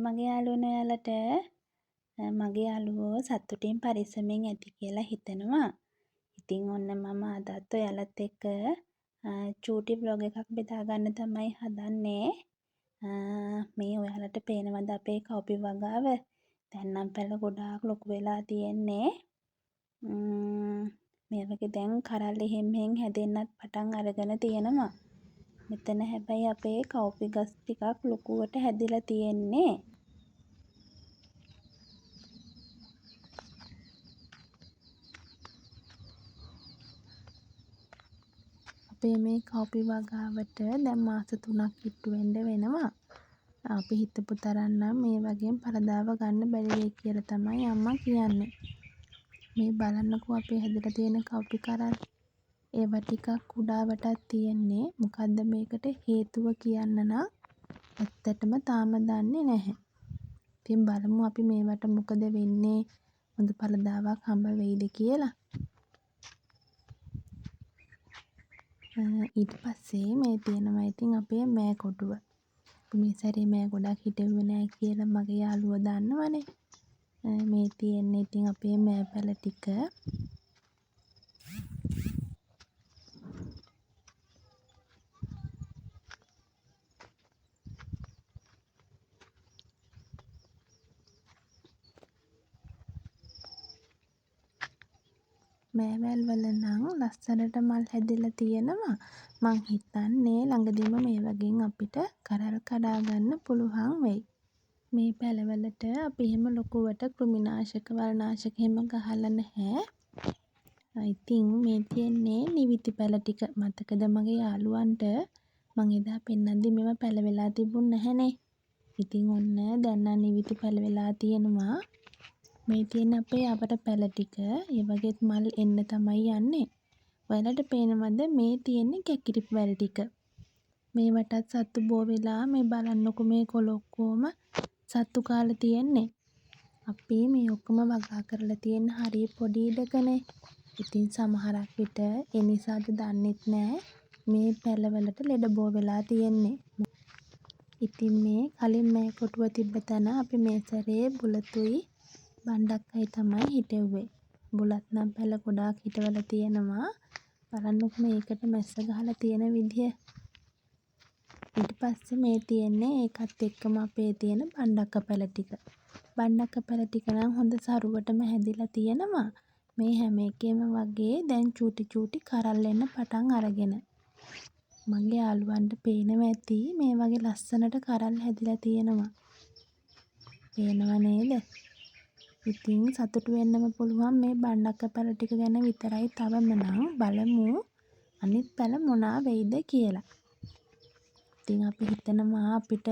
මගේ යාළුවනේ ඔයාලට මගේ යාළුවෝ සතුටින් පරිස්සමෙන් ඇති කියලා හිතෙනවා. ඉතින් ඔන්න මම අදත් ඔයාලත් එක්ක චූටි බ්ලොග් එකක් බෙදා ගන්න තමයි හදන්නේ. මේ ඔයාලට පේනවද අපේ කව්පි වගාව? දැන් නම් පැල ගොඩාක් ලොකු වෙලා තියෙන්නේ. මේ වගේ දැන් කරල් එහෙම් මෙහෙම් හැදෙන්නත් පටන් අරගෙන තියෙනවා. මෙතන හැබැයි අපේ කව්පි ගස් ටිකක් ලොකුවට හැදිලා තියෙන්නේ. අපේ මේ කව්පි වගාවට දැන් මාස 3ක් කිට්ටු වෙන්න වෙනවා. අපි හිතපු තරම් නම් මේ වගේම පරදාව ගන්න බැරි වෙයි කියලා තමයි අම්මා කියන්නේ. මේ බලන්නකෝ අපේ හැදලා තියෙන කව්පි කරල්. ඒවා ටිකක් කුඩාවටත් තියෙන්නේ. මොකද්ද මේකට හේතුව කියන්න නම් ඇත්තටම තාම දන්නේ නැහැ. ඉතින් බලමු අපි මේවට මොකද වෙන්නේ, හොඳ පරදාවක් හම්බ වෙයිද කියලා. ඊට පස්සේ මේ තියෙනවා ඉතින් අපේ මෑ කොටුව. මේ සැරේ මෑ ගොඩක් හිටෙව්වේ නෑ කියලා මගේ යාළුවෝ දන්නවනේ. මේ තියෙන්නේ ඉතින් අපේ මෑ පැල ටික. මෑවැල් වල නම් ලස්සනට මල් හැදිලා තියෙනවා. මං හිතන්නේ ළඟදීම මේ වගේ අපිට කරල් කඩා ගන්න පුළුවන් වෙයි. මේ පැලවලට අපි එහෙම ලොකුවට කෘමිනාශක වල්නාශක එහෙම ගහලා නැහැ. ඉතින් මේ තියෙන්නේ නිවිති පැල ටික. මතකද මගේ යාළුවන්ට මං එදා පෙන්නද්දි මේවා පැල වෙලා තිබුණ නැහැනේ. ඉතින් ඔන්න දැන් නම් නිවිති පැල වෙලා තියෙනවා. මේ තියෙන අපේ යවර පැල ටික. ඒ වගේත් මල් එන්න තමයි යන්නේ. ඔයාලට පේනවද මේ තියෙන්නේ කැකිරි වැල් ටික. මේවටත් සත්තු බෝ වෙලා මේ බලන්නකො මේ කොළ ඔක්කොම සත්තු කාලා තියෙන්නේ. අපි මේ ඔක්කොම වගා කරලා තියෙන හරිය පොඩි ඉඩකනේ. ඉතින් සමහරක් විට ඒ නිසාද දන්නෙත් නෑ මේ පැලවලට ලෙඩ බෝ වෙලා තියෙන්නේ. ඉතින් මේ කලින් මෑ කොටුව තිබ්බ තැන අපි මේ සැරේ බුලතුයි බණ්ඩක්කයි තමයි හිටෙව්වේ. බුලත් නම් පැල ගොඩාක් හිටවලා තියෙනවා. බලන්නකො මේකට මැස්ස ගහලා තියෙන විදිය. ඊට පස්සේ මේ තියෙන්නේ ඒකත් එක්කම අපේ තියෙන බණ්ඩක්ක පැල ටික. බණ්ඩක්ක පැල ටික නම් හොඳ සරුවටම හැදිලා තියෙනවා. මේ හැම එකෙම වගේ දැන් චූටි කරල් එන්න පටන් අරගෙන. මගේ යාළුවන්ට පේනව ඇති මේ වගේ ලස්සනට කරල් හැදිලා තියෙනවා. පේනව නේද? ඉතින් සතුටු වෙන්නම පුළුවන් මේ බණ්ඩක්ක පැල ටික ගැන විතරයි. තවම නම් බලමු අනිත් පැල මොනා වෙයිද කියලා. ඉතින් අපි හිතනවා අපිට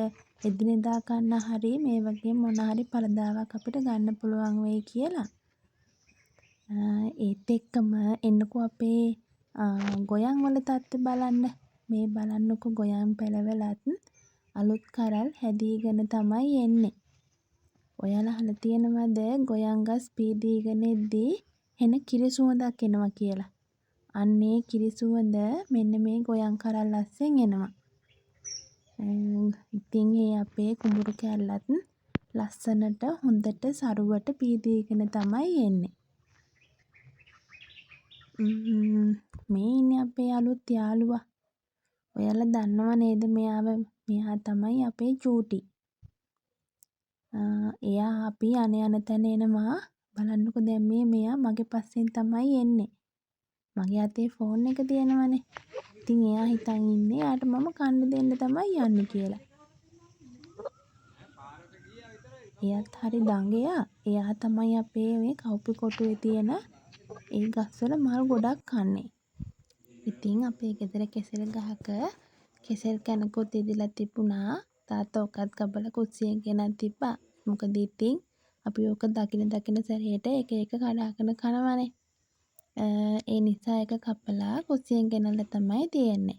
එදිනෙදා ගන්න හරි මේ වගේ මොන හරි පරදාවක් අපිට ගන්න පුළුවන් වෙයි කියලා. ඒත් එක්කම එන්නකෝ අපේ ගොයන් වල තත්ත්වය බලන්න. මේ බලන්නකෝ ගොයන් පැලවලත් අලුත් කරල් හැදීගෙන තමයි එන්නේ. ඔයාලා අහලා තියෙනවද ගොයන් ගස් පීදීගෙන එද්දී එන කිරි සුවඳක් එනවා කියලා? අන්නේ කිරි සුවඳ මෙන්න මේ ගොයන් කරල් අස්සෙන් එනවා. ඉතින් ඒ අපේ කුඹුරු කෑල්ලත් ලස්සනට හොඳට සරුවට පීදීගෙන තමයි එන්නේ. මේ ඉන්නේ අපේ අලුත් යාළුවා. ඔයාලා දන්නව නේද මෙයා තමයි අපේ චූටි. එයා අපි යන තැන එනවා. බලන්නකෝ දැන් මෙයා මගේ පස්සෙන් තමයි එන්නේ. මගේ අතේ ෆෝන් එක තියෙනවනේ. ඉතින් එයා හිතන් ඉන්නේ යාට මම කන්න දෙන්න තමයි යන්නේ කියලා. එයාත් හරි දඟයා. එයා තමයි අපේ මේ කව්පි කොටුවේ තියෙන ඒ ගස්වල මල් ගොඩක් කන්නේ. ඉතින් අපේ ගෙදර කෙසෙල් ගහක කෙසෙල් කැනකුත් ඉදිලා තිබුණා. තාත්තා ඔකත් කපලා කුස්සියෙන් ගෙනත් තිබ්බා. මොකද ඉතින් අපි ඕක දකින සැරේට එක කඩාගෙන කනවනේ. ඒ නිසා එක කපලා කුස්සියෙන් ගෙනල්ලා තමයි තියෙන්නේ.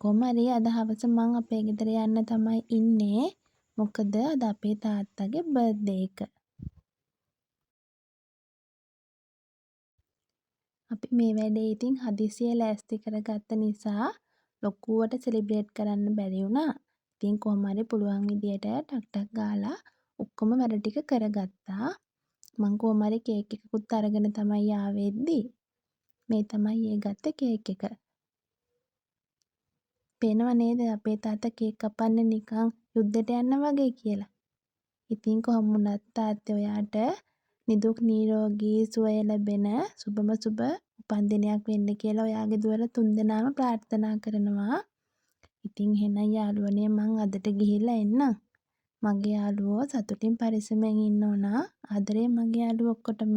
කොහොම හරි අද හවස මං අපේ ගෙදර යන්න තමයි ඉන්නේ. මොකද අද අපේ තාත්තගේ බර්ත්ඩේ එක. අපි මේ වැඩේ ඉතින් හදිසියෙ ලෑස්ති කරගත්ත නිසා ලොකුවට සෙලිබ්‍රේට් කරන්න බැරි වුණා. ඉතින් කොහොම හරි පුළුවන් විදියට ටක් ටක් ගාලා ඔක්කොම වැඩ ටික කරගත්තා. මං කොහොම හරි කේක් එකකුත් අරගෙන තමයි ආවේ එද්දි මේ තමයි ඒ ගත්ත කේක් එක. පේනව නේද අපේ තාත්තා කේක් කපන්නේ නිකන් යුද්ධෙට යන්න වගේ කියලා. ඉතින් කොහොම වුණත් තාත්තේ ඔයාට නිදුක් නිරෝගී සුවය ලැබෙන සුබම සුබ උපන්දිනයක් වෙන්න කියලා ඔයාගේ දුවලා තුන්දෙනාම ප්‍රාර්ථනා කරනවා. ඉතින් එහෙනම් යාළුවනේ මං අදට ගිහිල්ලා එන්නම්. මගේ යාළුවෝ සතුටින් පරිස්සමෙන් ඉන්න ඕනා. ආදරේ මගේ යාළුවෝ ඔක්කොටම.